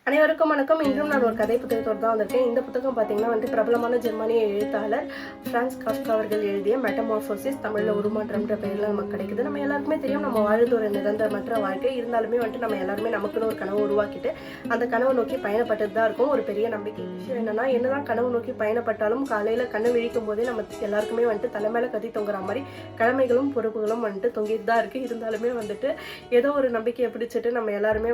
அனைவருக்கும் வணக்கம். இன்றும் நான் ஒரு கதை புத்தகத்தோடு தான் வந்திருக்கேன். இந்த புத்தகம் பார்த்தீங்கன்னா பிரபலமான ஜெர்மனிய எழுத்தாளர் பிரான்ஸ் காஃப்கா அவர்கள் எழுதிய மெட்டமார்போசிஸ், தமிழில் உருமாற்றம்ன்ற பெயரில் நமக்கு கிடைக்குது. நம்ம எல்லாருக்குமே தெரியும், நம்ம வாழ்ந்து ஒரு நிரந்தரமற்ற வாழ்க்கை இருந்தாலுமே நம்ம எல்லாருமே நமக்குன்னு ஒரு கனவு உருவாக்கிட்டு அந்த கனவை நோக்கி பயணப்பட்டு தான் இருக்கும். ஒரு பெரிய நம்பிக்கை விஷயம் என்னன்னா, என்னதான் கனவு நோக்கி பயணப்பட்டாலும் காலையில் கண்ணு விழிக்கும் போதே நம்ம எல்லாருக்குமே தலை மேலே கத்தி தொங்குற மாதிரி கடமைகளும் பொறுப்புகளும் தொங்கிட்டு தான் இருக்குது. இருந்தாலுமே ஏதோ ஒரு நம்பிக்கையை பிடிச்சிட்டு நம்ம எல்லாருமே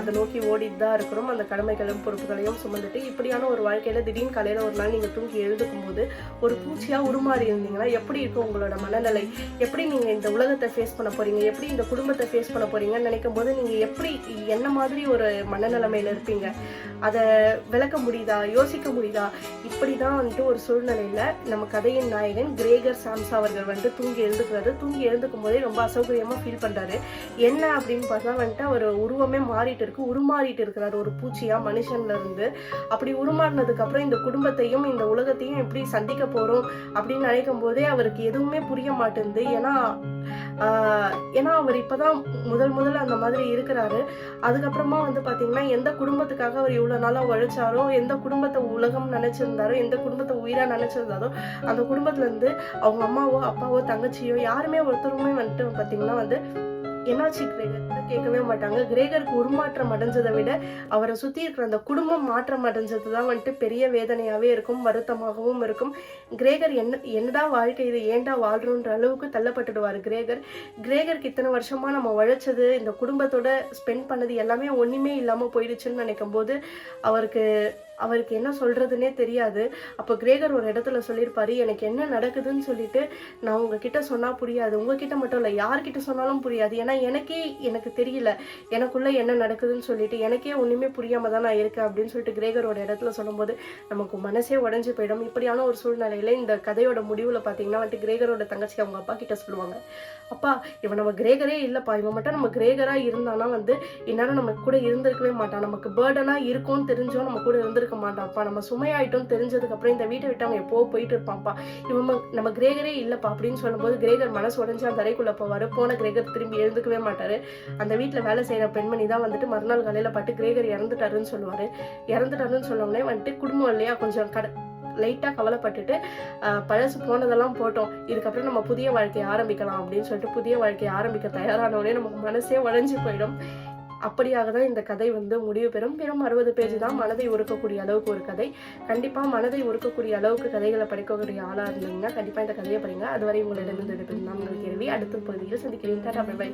அதை நோக்கி ஓடிட்டு தான் இருக்கிறோம். அந்த கடமைகளும் பொறுப்புகளையும் சுமந்துட்டு இப்படியான ஒரு வாழ்க்கையில திடீர்னு காலையில ஒரு நாள் நீங்க தூங்கி எழுதுக்கும் போது ஒரு பூச்சியா உருமாறி இருந்தீங்கன்னா எப்படி இருக்கும் உங்களோட மனநிலை? எப்படி நீங்க இந்த உலகத்தை ஃபேஸ் பண்ண போறீங்க? எப்படி இந்த குடும்பத்தை ஃபேஸ் பண்ண போறீங்கன்னு நினைக்கும் போது நீங்க எப்படி என்ன மாதிரி ஒரு மனநிலைமையில இருப்பீங்க? அதை விளக்க முடியுதா? யோசிக்க முடியுதா? இப்படிதான் ஒரு சூழ்நிலையில நம்ம கதையின் நாயகன் கிரேகர் சாம்சா அவர்கள் தூங்கி எழுந்துக்கிறாரு. தூங்கி எழுந்துக்கும் போதே ரொம்ப அசௌகரியமா ஃபீல் பண்றாரு. என்ன அப்படின்னு பார்த்தா அவர் உருவமே மாறிட்டு இருக்கு, உருமாறிட்டு இருக்கிறாரு. ஒரு பூச்சியா மனுஷன்ல இருந்து அப்படி உருமாறினதுக்கு அப்புறம் இந்த குடும்பத்தையும் இந்த உலகத்தையும் எப்படி சந்திக்க போறோம் அப்படின்னு நினைக்கும் போதே அவருக்கு எதுவுமே புரிய மாட்டேங்குது. ஏன்னா அவர் இப்பதான் முதல்ல அந்த மாதிரி இருக்கிறாரு. அதுக்கப்புறமா பாத்தீங்கன்னா எந்த குடும்பத்துக்காக அவர் இவ்வளவு நாளா உழைச்சாரோ, எந்த குடும்பத்தை உலகம் நினைச்சிருந்தாரோ, எந்த குடும்பத்தை உயிரா நினைச்சிருந்தாரோ, அந்த குடும்பத்துல இருந்து அவங்க அம்மாவோ அப்பாவோ தங்கச்சியோ யாருமே ஒருத்தருமே பாத்தீங்கன்னா என்னாச்சு கிரேகர் கேட்கவே மாட்டாங்க. கிரேகருக்கு உருமாற்றம் அடைஞ்சதை விட அவரை சுத்தி இருக்கிற அந்த குடும்பம் மாற்றம் அடைஞ்சதுதான் பெரிய வேதனையாவே இருக்கும், வருத்தமாகவும் இருக்கும். கிரேகர் என்னடா வாழ்க்கை இது, ஏண்டா வாழ்றோன்ற அளவுக்கு தள்ளப்பட்டுடுவார் கிரேகருக்கு இத்தனை வருஷமா நம்ம உழைச்சது, இந்த குடும்பத்தோட ஸ்பெண்ட் பண்ணது எல்லாமே ஒண்ணுமே இல்லாம போயிடுச்சுன்னு நினைக்கும் போது அவருக்கு என்ன சொல்றதுன்னே தெரியாது. அப்போ கிரேகர் ஒரு இடத்துல சொல்லியிருப்பாரு, எனக்கு என்ன நடக்குதுன்னு சொல்லிட்டு நான் உங்ககிட்ட சொன்னா புரியாது, உங்ககிட்ட மட்டும் இல்லை யார்கிட்ட சொன்னாலும் புரியாது. ஏன்னா எனக்கு தெரியல எனக்குள்ள என்ன நடக்குதுன்னு சொல்லிட்டு, எனக்கே ஒண்ணுமே புரியாம தான் நான் இருக்கேன் அப்படின்னு சொல்லிட்டு கிரேகரோட இடத்துல சொல்லும்போது நமக்கு மனசே உடஞ்சு போயிடும். இப்படியான ஒரு சூழ்நிலையில இந்த கதையோட முடிவுல பாத்தீங்கன்னா கிரேகரோட தங்கச்சி அவங்க அப்பா கிட்ட சொல்லுவாங்க, அப்பா இவன் நம்ம கிரேகரே இல்லப்பா, இவன் மட்டும் நம்ம கிரேகரா இருந்தானா இந்நேரம் நம்ம கூட இருந்திருக்கவே மாட்டான், நமக்கு பேர்டனா இருக்கும்னு தெரிஞ்சோ நம்ம கூட இருந்திருக்க மாட்டான்ப்பா, நம்ம சுமையாயிட்டோம் தெரிஞ்சதுக்கு அப்புறம் இந்த வீட்டை விட்டு அவன் எப்போ போயிட்டு இருப்பான்ப்பா, இவன் நம்ம கிரேகரே இல்லப்பா அப்படின்னு சொல்லும்போது கிரேகர் மனசு உடஞ்சு அந்த அறைக்குள்ள போவாரு. போன கிரேகர் திரும்பி எழுந்துக்கவே மாட்டாரு. அந்த வீட்டுல வேலை செய்யற பெண்மணி தான் மறுநாள் காலையில பாட்டு கிரேகர் இறந்துட்டாருன்னு சொல்லுவாரு. இறந்துட்டாருன்னு சொன்னோடனே குடும்பம் இல்லையா கொஞ்சம் லைட்டா கவலைப்பட்டுட்டு பழசு போனதெல்லாம் போட்டோம், இதுக்கப்புறம் நம்ம புதிய வாழ்க்கையை ஆரம்பிக்கலாம் அப்படின்னு சொல்லிட்டு புதிய வாழ்க்கையை ஆரம்பிக்க தயாரானோடனே நமக்கு மனசே உடைஞ்சு போயிடும். அப்படியாக தான் இந்த கதை முடிவு பெறும். வெறும் 60 பேஜ் தான், மனதை உருக்கக்கூடிய அளவுக்கு ஒரு கதை. கண்டிப்பா மனதை உருக்கக்கூடிய அளவுக்கு கதைகளை படிக்கக்கூடிய ஆளா இருந்தீங்கன்னா கண்டிப்பா இந்த கதையை படிங்க. அதுவரை உங்களிடமிருந்து எடுப்பது நான் உங்களுக்கு கேள்வி. அடுத்த பகுதியில் சந்திக்கிறேன். Tata, bye by.